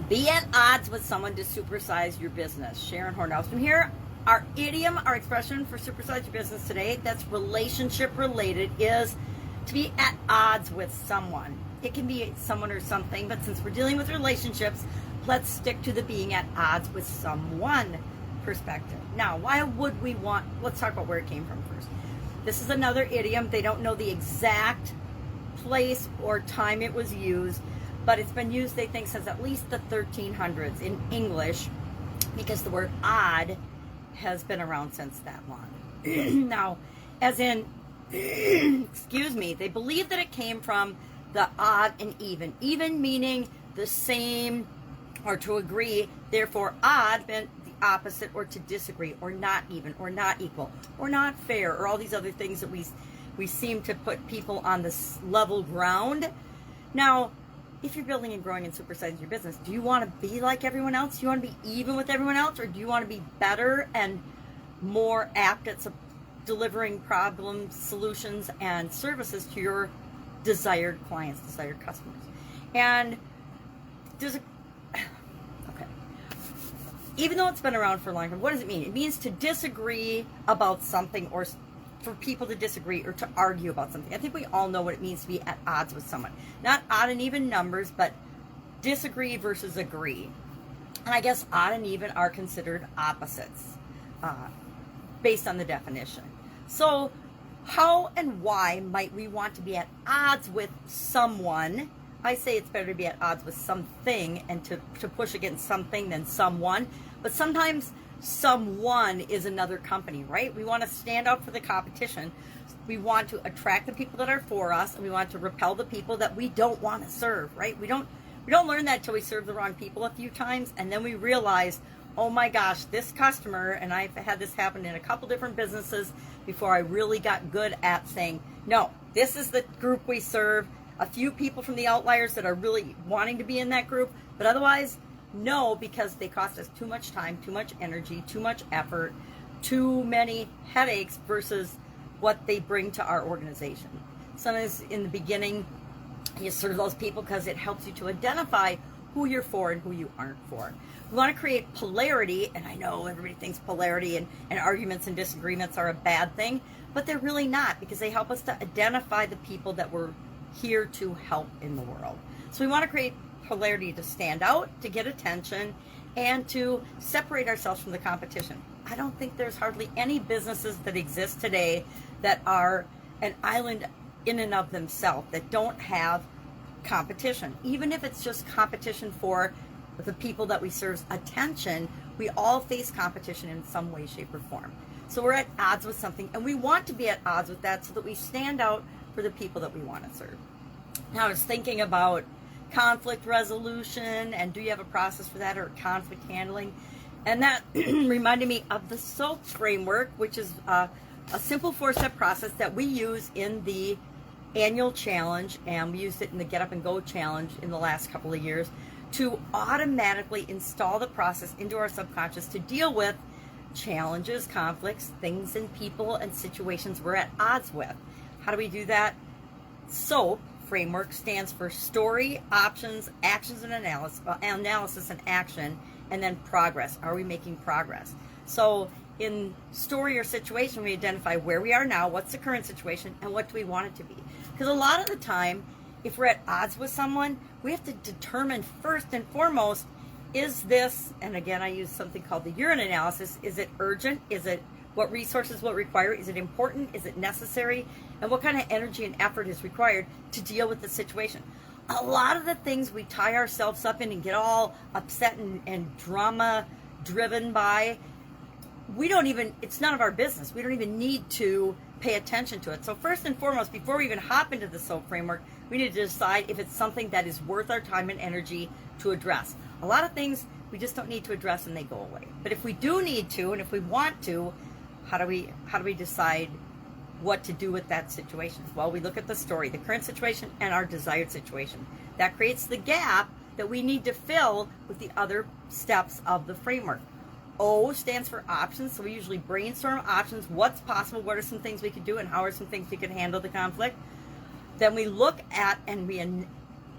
Be at odds with someone to supersize your business. Sharon Horne-Ellstrom here. Our idiom, our expression for supersize your business today, that's relationship related, is to be at odds with someone. It can be someone or something, but since we're dealing with relationships, let's stick to the being at odds with someone perspective. Now, why would we want, let's talk about where it came from first. This is another idiom. They don't know the exact place or time it was used, but it's been used, they think, since at least the 1300s in English, because the word odd has been around since that long. Now, as in, excuse me, they believe that it came from the odd and even. Even meaning the same or to agree, therefore odd meant the opposite or to disagree, or not even, or not equal, or not fair, or all these other things that we seem to put people on this level ground. Now, if you're building and growing and supersizing your business, do you want to be like everyone else? Do you want to be even with everyone else? Or do you want to be better and more apt at delivering problems, solutions, and services to your desired clients, desired customers? And even though it's been around for a long time, what does it mean? It means to disagree about something, or for people to disagree or to argue about something. I think we all know what it means to be at odds with someone. Not odd and even numbers, but disagree versus agree. And I guess odd and even are considered opposites based on the definition. So how and why might we want to be at odds with someone? I say it's better to be at odds with something and to push against something than someone. But sometimes someone is another company, right? We want to stand up for the competition. We want to attract the people that are for us, and we want to repel the people that we don't want to serve, right? We don't learn that until we serve the wrong people a few times, and then we realize, oh my gosh, this customer, and I've had this happen in a couple different businesses before I really got good at saying, no, this is the group we serve. A few people from the outliers that are really wanting to be in that group, but otherwise, no, because they cost us too much time, too much energy, too much effort, too many headaches versus what they bring to our organization. Sometimes in the beginning, you serve those people because it helps you to identify who you're for and who you aren't for. We want to create polarity, and I know everybody thinks polarity and arguments and disagreements are a bad thing, but they're really not, because they help us to identify the people that we're here to help in the world. So we want to create polarity to stand out, to get attention, and to separate ourselves from the competition. I don't think there's hardly any businesses that exist today that are an island in and of themselves, that don't have competition. Even if it's just competition for the people that we serve's attention, we all face competition in some way, shape, or form. So we're at odds with something, and we want to be at odds with that so that we stand out for the people that we want to serve. Now, I was thinking about conflict resolution, and do you have a process for that, or conflict handling? And that reminded me of the SOAP framework, which is a simple 4-step process that we use in the annual challenge, and we used it in the Get Up and Go challenge in the last couple of years, to automatically install the process into our subconscious to deal with challenges, conflicts, things and people and situations we're at odds with. How do we do that? SOAP framework stands for story, options, actions, and analysis and action, and then progress. Are we making progress? So in story or situation, we identify where we are now, what's the current situation, and what do we want it to be. Because a lot of the time, if we're at odds with someone, we have to determine first and foremost, is this, and again I use something called the urine analysis, is it urgent? Is it what resources will require? Is it important? Is it necessary? And what kind of energy and effort is required to deal with the situation? A lot of the things we tie ourselves up in and get all upset and drama driven by, it's none of our business. We don't even need to pay attention to it. So first and foremost, before we even hop into the SOAP framework, we need to decide if it's something that is worth our time and energy to address. A lot of things we just don't need to address and they go away. But if we do need to, and if we want to, how do we decide what to do with that situation? Well, we look at the story, the current situation, and our desired situation. That creates the gap that we need to fill with the other steps of the framework. O stands for options, so we usually brainstorm options. What's possible? What are some things we could do, and how are some things we could handle the conflict? Then we look at, and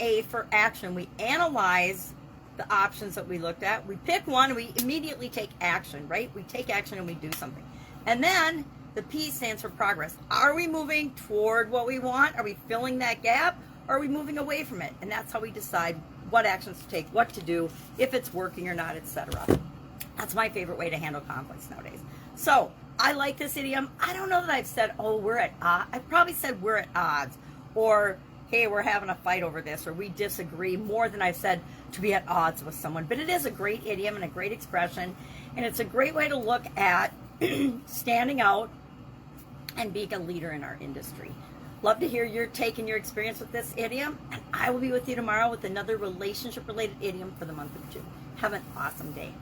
A for action, we analyze the options that we looked at. We pick one and we immediately take action, right? We take action and we do something. And then the P stands for progress. Are we moving toward what we want? Are we filling that gap? Or are we moving away from it? And that's how we decide what actions to take, what to do, if it's working or not, etc. That's my favorite way to handle conflicts nowadays. So I like this idiom. I don't know that I've said, oh, we're at odds. I've probably said we're at odds, or hey, we're having a fight over this, or we disagree, more than I've said to be at odds with someone. But it is a great idiom and a great expression, and it's a great way to look at standing out and being a leader in our industry. Love to hear your take and your experience with this idiom, and I will be with you tomorrow with another relationship-related idiom for the month of June. Have an awesome day.